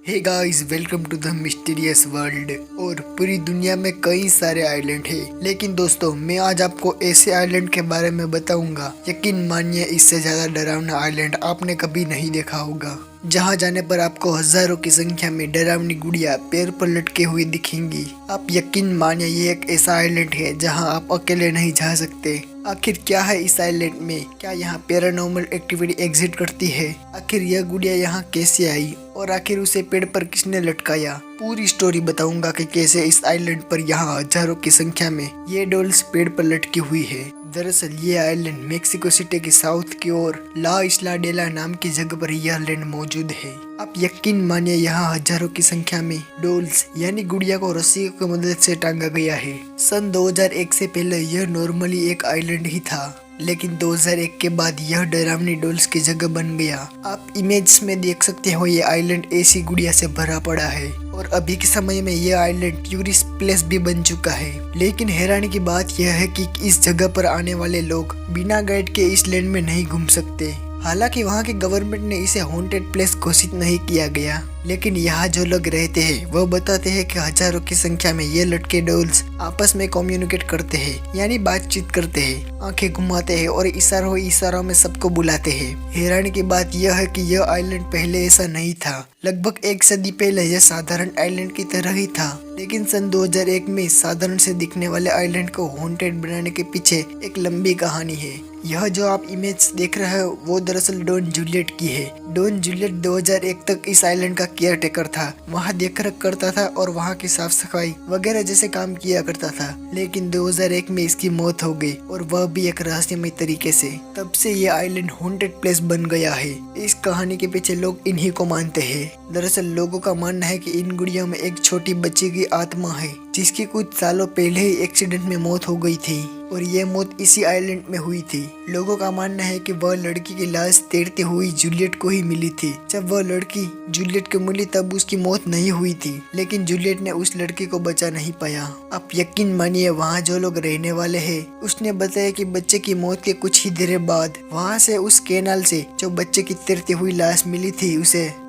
Hey guys, welcome to the mysterious world. और पूरी दुनिया में कई सारे आइलैंड हैं, लेकिन दोस्तों मैं आज आपको ऐसे आइलैंड के बारे में बताऊंगा, यकीन मानिए इससे ज्यादा डरावना आइलैंड आपने कभी नहीं देखा होगा। जहां जाने पर आपको हजारों की संख्या में डरावनी गुड़िया पैर पर लटके हुए दिखेंगी। आप यकीन मानिए ये एक ऐसा आइलैंड है जहां आप अकेले नहीं जा सकते। आखिर क्या है इस आइलैंड में? क्या यहाँ पैरानॉर्मल एक्टिविटी एग्जिट करती है? आखिर यह गुड़िया यहाँ कैसे आई और आखिर उसे पेड़ पर किसने लटकाया? पूरी स्टोरी बताऊंगा कि कैसे इस आइलैंड पर यहाँ हजारों की संख्या में ये डॉल्स पेड़ पर लटकी हुई है। दरअसल ये आइलैंड मेक्सिको सिटी के साउथ की ओर ला इस्ला डेला नाम की जगह पर यह आइलैंड मौजूद है। आप यकीन मानिए यहाँ हजारों की संख्या में डॉल्स यानी गुड़िया को रस्सी की मदद से टांगा गया है। सन 2001 से पहले यह नॉर्मली एक आइलैंड ही था, लेकिन 2001 के बाद यह डरावनी डॉल्स की जगह बन गया। आप इमेज में देख सकते हो ये आइलैंड ऐसी गुड़िया से भरा पड़ा है और अभी के समय में यह आइलैंड टूरिस्ट प्लेस भी बन चुका है। लेकिन हैरानी की बात यह है कि इस जगह पर आने वाले लोग बिना गाइड के इस लैंड में नहीं घूम सकते। हालांकि वहाँ की गवर्नमेंट ने इसे हॉन्टेड प्लेस घोषित नहीं किया गया, लेकिन यहाँ जो लोग रहते हैं वो बताते हैं कि हजारों की संख्या में ये लटके डॉल्स आपस में कम्युनिकेट करते हैं, यानी बातचीत करते हैं, आंखें घुमाते हैं और इशारों में सबको बुलाते हैं। हैरानी की बात यह है कि यह आइलैंड पहले ऐसा नहीं था। लगभग एक सदी पहले यह साधारण आइलैंड की तरह ही था, लेकिन सन 2001 में साधारण से दिखने वाले आइलैंड को हॉन्टेड बनाने के पीछे एक लंबी कहानी है। यह जो आप इमेज देख रहे हो वो दरअसल डॉन जूलियट की है। डॉन जूलियट 2001 तक इस आइलैंड का केयर टेकर था, वहाँ देख रेख करता था और वहाँ की साफ सफाई वगैरह जैसे काम किया करता था। लेकिन 2001 में इसकी मौत हो गई और वह भी एक रहस्यमय तरीके से। तब से ये आइलैंड हॉन्टेड प्लेस बन गया है। इस कहानी के पीछे लोग इन्हीं को मानते हैं। दरअसल लोगों का मानना है कि इन गुड़ियों में एक छोटी बच्ची की आत्मा है जिसकी कुछ सालों पहले ही एक्सीडेंट में मौत हो गई थी और ये मौत इसी आइलैंड में हुई थी। लोगों का मानना है कि वह लड़की की लाश तैरती हुई जूलियट को ही मिली थी। जब वह लड़की जूलियट को मिली तब उसकी मौत नहीं हुई थी, लेकिन जूलियट ने उस लड़की को बचा नहीं पाया। आप यकीन मानिए वहाँ जो लोग रहने वाले हैं उसने बताया कि बच्चे की मौत के कुछ ही देर बाद वहाँ से उस कैनाल से जो बच्चे की तैरती हुई लाश मिली थी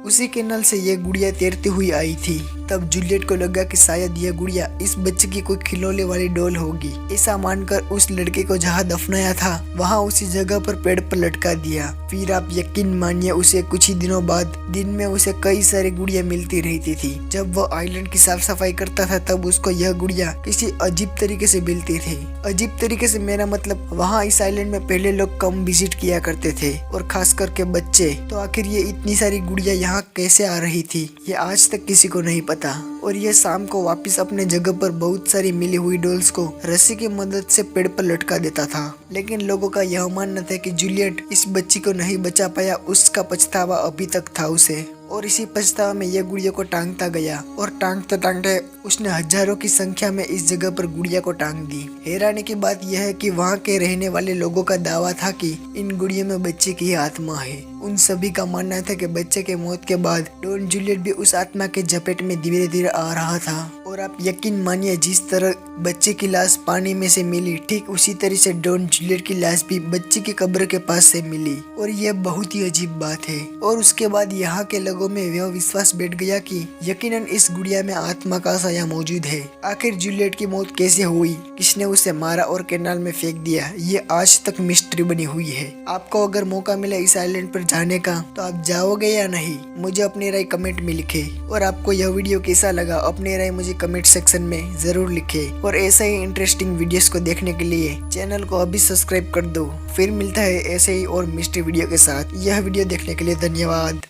उसी कैनाल से ये गुड़िया तैरती हुई आई थी। तब जूलियट को लगा कि शायद यह गुड़िया इस बच्चे की कोई खिलौने वाली डॉल होगी। ऐसा मानकर उस लड़के को जहाँ दफनाया था वहाँ उसी जगह पर पेड़ पर लटका दिया। फिर आप यकीन मानिए उसे कुछ ही दिनों बाद दिन में उसे कई सारी गुड़िया मिलती रहती थी। जब वो आइलैंड की साफ सफाई करता था तब उसको यह गुड़िया किसी अजीब तरीके से मिलती थी। अजीब तरीके से मेरा मतलब वहाँ इस आइलैंड में पहले लोग कम विजिट किया करते थे और खास करके बच्चे। तो आखिर ये इतनी सारी गुड़िया यहाँ कैसे आ रही थी ये आज तक किसी को नहीं पता। और ये शाम को वापस अपने जगह पर बहुत सारी मिली हुई डॉल्स को रस्सी की मदद से पेड़ पर लटका देता था। लेकिन लोगों का यह मानना था कि जूलियट इस बच्ची को नहीं बचा पाया, उसका पछतावा अभी तक था उसे। और इसी पछतावा में यह गुड़िया को टांगता गया और टांगते टांगते उसने हजारों की संख्या में इस जगह पर गुड़िया को टांग दी। हैरानी की बात यह है कि वहाँ के रहने वाले लोगों का दावा था कि इन गुड़ियों में बच्चे की आत्मा है। उन सभी का मानना था कि बच्चे के मौत के बाद डॉन जूलियट भी उस आत्मा के झपेट में धीरे धीरे आ रहा था। और आप यकीन मानिए जिस तरह बच्चे की लाश पानी में से मिली, ठीक उसी तरह से डॉन जूलियट की लाश भी बच्चे की कब्र के पास से मिली। और यह बहुत ही अजीब बात है। और उसके बाद यहाँ के लोगों में यह विश्वास बैठ गया कि यकीनन इस गुड़िया में आत्मा का साया मौजूद है। आखिर जूलियट की मौत कैसे हुई, किसने उसे मारा और कैनाल में फेंक दिया, ये आज तक मिस्ट्री बनी हुई है। आपको अगर मौका मिला इस आइलैंड पर जाने का तो आप जाओगे या नहीं? मुझे अपनी राय कमेंट में लिखे। और आपको यह वीडियो कैसा लगा अपनी राय मुझे कमेंट सेक्शन में जरूर लिखे। और ऐसे ही इंटरेस्टिंग वीडियोस को देखने के लिए चैनल को अभी सब्सक्राइब कर दो। फिर मिलता है ऐसे ही और मिस्ट्री वीडियो के साथ। यह वीडियो देखने के लिए धन्यवाद।